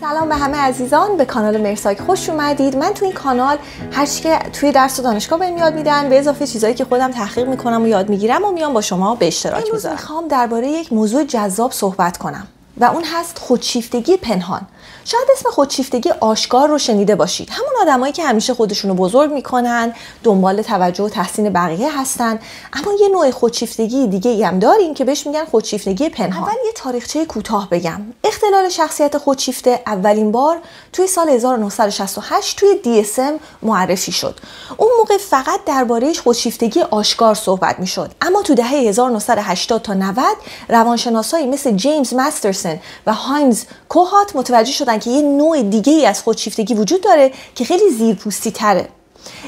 سلام به همه عزیزان، به کانال مرساک خوش اومدید. من تو این کانال هر چی که توی درس و دانشگاه بهم یاد میدن به اضافه چیزایی که خودم تحقیق میکنم و یاد میگیرم و میام با شما به اشتراک میذارم. امروز میخوام درباره یک موضوع جذاب صحبت کنم و اون هست خودشیفتگی پنهان. شاید اسم خودشیفتگی آشکار رو شنیده باشید. همون آدمایی که همیشه خودشونو بزرگ میکنن، دنبال توجه و تحسین بقیه هستن. اما یه نوع خودشیفتگی دیگه هم داریم که بهش میگن خودشیفتگی پنهان. اول یه تاریخچه کوتاه بگم. اختلال شخصیت خودشیفته اولین بار توی سال 1968 توی DSM معرفی شد. اون موقع فقط درباره خودشیفتگی آشکار صحبت میشد. اما تو دهه 1980 تا 90 روانشناسایی مثل جیمز مسترسون و هاینز کوهات متوجه شدن که یه نوع دیگه ای از خودشیفتگی وجود داره که خیلی زیرپوستی تره.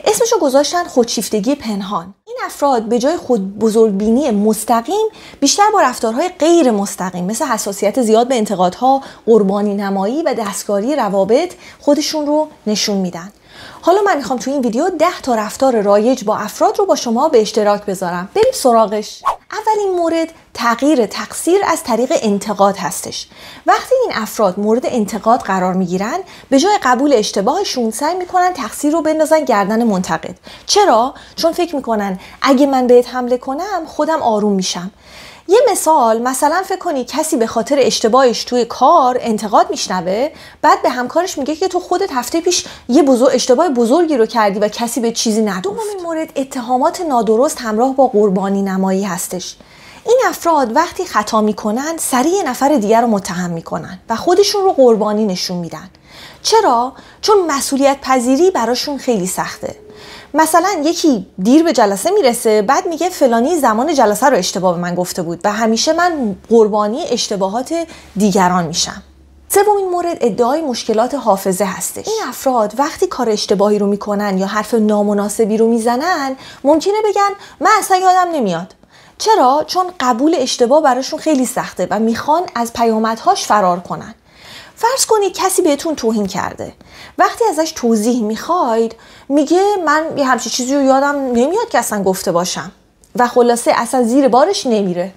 اسمشو گذاشتن خودشیفتگی پنهان. این افراد به جای خود بزرگبینی مستقیم بیشتر با رفتارهای غیر مستقیم مثل حساسیت زیاد به انتقادها، قربانی نمایی و دستکاری روابط خودشون رو نشون میدن. حالا من میخوام تو این ویدیو 10 تا رفتار رایج با افراد رو با شما به اشتراک بذارم. بریم سراغش. اولین مورد تغییر تقصیر از طریق انتقاد هستش. وقتی این افراد مورد انتقاد قرار میگیرن به جای قبول اشتباهشون سعی میکنن تقصیر رو بندازن گردن منتقد. چرا؟ چون فکر میکنن اگه من بهت حمله کنم خودم آروم میشم. یه مثلا فکر کنی کسی به خاطر اشتباهش توی کار انتقاد میشنوه، بعد به همکارش میگه که تو خودت هفته پیش یه اشتباه بزرگی رو کردی و کسی به چیزی نگفت. دومین مورد اتهامات نادرست همراه با قربانی نمایی هستش. این افراد وقتی خطا میکنن سریع یه نفر دیگر رو متهم میکنن و خودشون رو قربانی نشون میدن. چرا؟ چون مسئولیت پذیری براشون خیلی سخته. مثلا یکی دیر به جلسه میرسه، بعد میگه فلانی زمان جلسه رو اشتباه به من گفته بود و همیشه من قربانی اشتباهات دیگران میشم. سومین مورد ادعای مشکلات حافظه هستش. این افراد وقتی کار اشتباهی رو میکنن یا حرف نامناسبی رو میزنن ممکنه بگن من اصلا یادم نمیاد. چرا؟ چون قبول اشتباه براشون خیلی سخته و میخوان از پیامدهاش فرار کنن. فرض کنید کسی بهتون توهین کرده. وقتی ازش توضیح میخواید میگه من یه همچین چیزی رو یادم نمیاد که اصلا گفته باشم و خلاصه اصلا زیر بارش نمیره.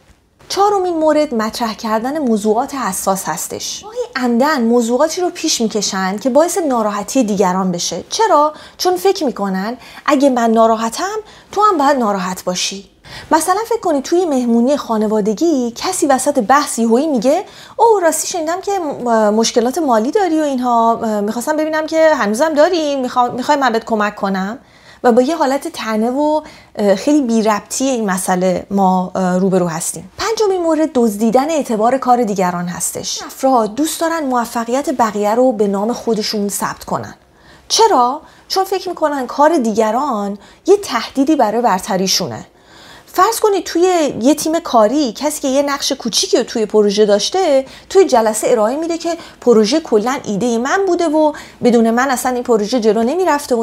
چهارمین مورد مطرح کردن موضوعات حساس هستش. گاهی عمدن موضوعاتی رو پیش میکشن که باعث ناراحتی دیگران بشه. چرا؟ چون فکر میکنن اگه من ناراحتم تو هم باید ناراحت باشی. مثلا فکر کنید توی مهمونی خانوادگی کسی وسط بحث یهویی میگه اوه راستی شنیدم که مشکلات مالی داری و اینها، میخواستم ببینم که هنوزم داری، میخوای من بهت کمک کنم. و با یه حالت طعنه و خیلی بی ربطی این مسئله ما روبرو هستیم. پنجمین مورد دزدیدن اعتبار کار دیگران هستش. افراد دوست دارن موفقیت بقیه رو به نام خودشون ثبت کنن. چرا؟ چون فکر میکنن کار دیگران یه تهدیدی برای برتریشونه. فرض کنید توی یه تیم کاری کسی که یه نقش کوچیکی رو توی پروژه داشته توی جلسه ارائه میده که پروژه کلاً ایده من بوده و بدون من اصلا این پروژه جلو نمیرفته و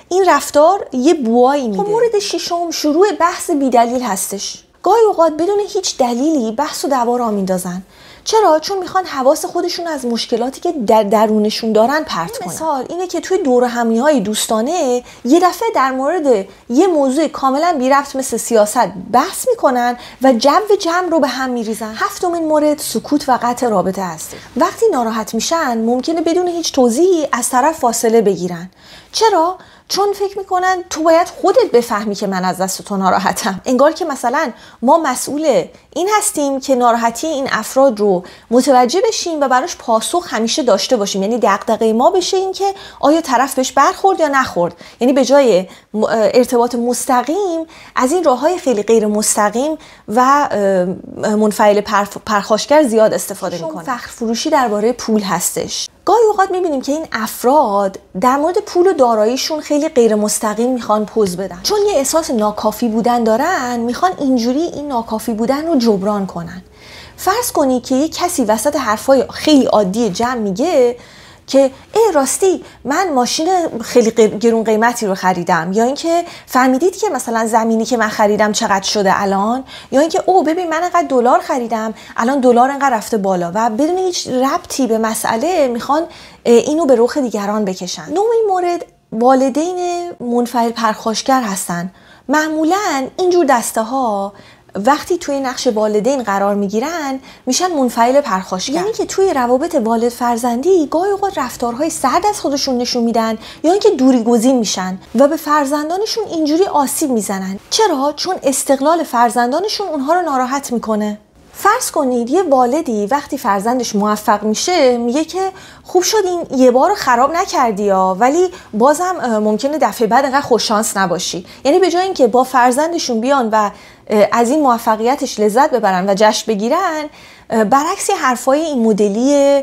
این رفتار یه بوایی میده. مورد ششم شروع بحث بی‌دلیل هستش. گاهی اوقات بدون هیچ دلیلی بحث و دعوا را میندازن. چرا؟ چون میخوان حواس خودشون از مشکلاتی که در درونشون دارن پرت کنن. مثال اینه که توی دور همی‌های دوستانه یه دفعه در مورد یه موضوع کاملا بی ربط مثل سیاست بحث میکنن و جو جمع رو به هم میریزن. هفتمین مورد سکوت و قطع رابطه هست. وقتی ناراحت میشن ممکنه بدون هیچ توضیحی از طرف فاصله بگیرن. چرا؟ چون فکر میکنن تو باید خودت بفهمی که من از دست تو ناراحتم. انگار که مثلا ما مسئول این هستیم که ناراحتی این افراد رو متوجه بشیم و براش پاسخ همیشه داشته باشیم. یعنی دغدغه ما بشه این که آیا طرف بهش برخورد یا نخورد. یعنی به جای ارتباط مستقیم از این راههای خیلی غیر مستقیم و منفعل پرخاشگر زیاد استفاده میکنن. فخر فروشی درباره پول هستش. گاهی اوقات میبینیم که این افراد در مورد پول و داراییشون خیلی غیر مستقیم میخوان پوز بدن. چون یه احساس ناکافی بودن دارن میخوان اینجوری این ناکافی بودن رو جبران کنن. فرض کنی که یه کسی وسط حرفای خیلی عادی جمع میگه که راستی من ماشین خیلی گرون قیمتی رو خریدم، یا اینکه فهمیدید که مثلا زمینی که من خریدم چقدر شده الان، یا اینکه ببین من انقدر دلار خریدم الان دلار انقدر رفته بالا و بدون هیچ ربطی به مسئله میخوان اینو به رخ دیگران بکشن. نوعی مورد والدین منفعل پرخاشگر هستن. معمولا اینجور دسته ها وقتی توی نقش والدین قرار میگیرن میشن منفعل پرخاشگر. یعنی که توی روابط والد فرزندی گاهی اوقات رفتارهای سرد از خودشون نشون میدن یا اینکه دوری گزین میشن و به فرزندانشون اینجوری آسیب میزنن. چرا؟ چون استقلال فرزندانشون اونها رو ناراحت میکنه. فرض کنید یه والدی وقتی فرزندش موفق میشه میگه که خوب شد این یه بار خراب نکردی یا، ولی بازم ممکنه دفعه بعد انقدر خوششانس نباشی. یعنی به جای اینکه با فرزندشون بیان و از این موفقیتش لذت ببرن و جشن بگیرن، برعکس حرفای این مدلی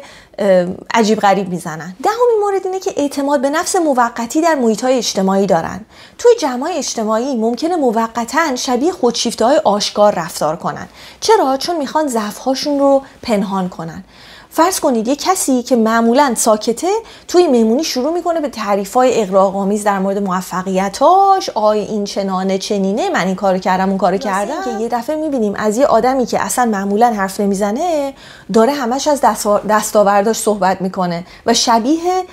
عجیب غریب میزنن. دهمین مورد اینه که اعتماد به نفس موقتی در محیط‌های اجتماعی دارن. توی جمع‌های اجتماعی ممکنه موقتاً شبیه خودشیفته‌های آشکار رفتار کنن. چرا؟ چون میخوان ضعف‌هاشون رو پنهان کنن. فرض کنید یه کسی که معمولاً ساکته توی مهمونی شروع میکنه به تعریف‌های اغراق‌آمیز در مورد موفقیتاش، این چنانه چنینه، من این کارو کردم اون کارو کردم، که یه دفعه میبینیم از یه آدمی که اصلا معمولاً حرف نمیزنه داره همش از دستاورداش صحبت میکنه و شبیه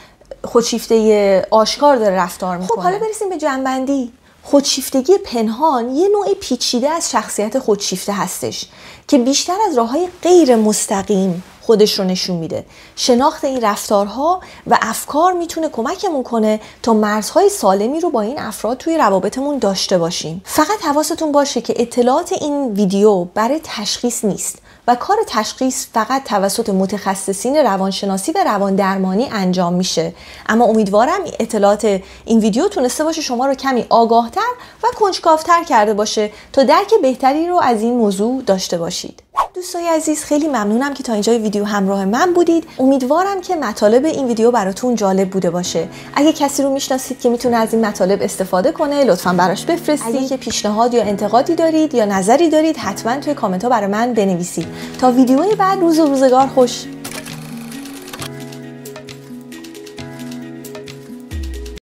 خودشیفته آشکار داره رفتار میکنه. خب حالا برسیم به جنبندی. خودشیفتگی پنهان یه نوع پیچیده از شخصیت خودشیفته هستش که بیشتر از راه‌های غیر مستقیم خودش رو نشون میده. شناخت این رفتارها و افکار میتونه کمکمون کنه تا مرزهای سالمی رو با این افراد توی روابطمون داشته باشیم. فقط حواستون باشه که اطلاعات این ویدیو برای تشخیص نیست و کار تشخیص فقط توسط متخصصین روانشناسی و رواندرمانی انجام میشه. اما امیدوارم اطلاعات این ویدیو تونسته باشه شما رو کمی آگاهتر و کنجکاوتر کرده باشه تا درک بهتری رو از این موضوع داشته باشید. دوستای عزیز، خیلی ممنونم که تا اینجای ویدیو همراه من بودید. امیدوارم که مطالب این ویدیو براتون جالب بوده باشه. اگه کسی رو میشناسید که میتونه از این مطالب استفاده کنه، لطفاً براش بفرستید. اگه که پیشنهاد یا انتقادی دارید یا نظری دارید، حتما توی کامنت ها برای من بنویسید. تا ویدیوی بعد، روز و روزگار خوش.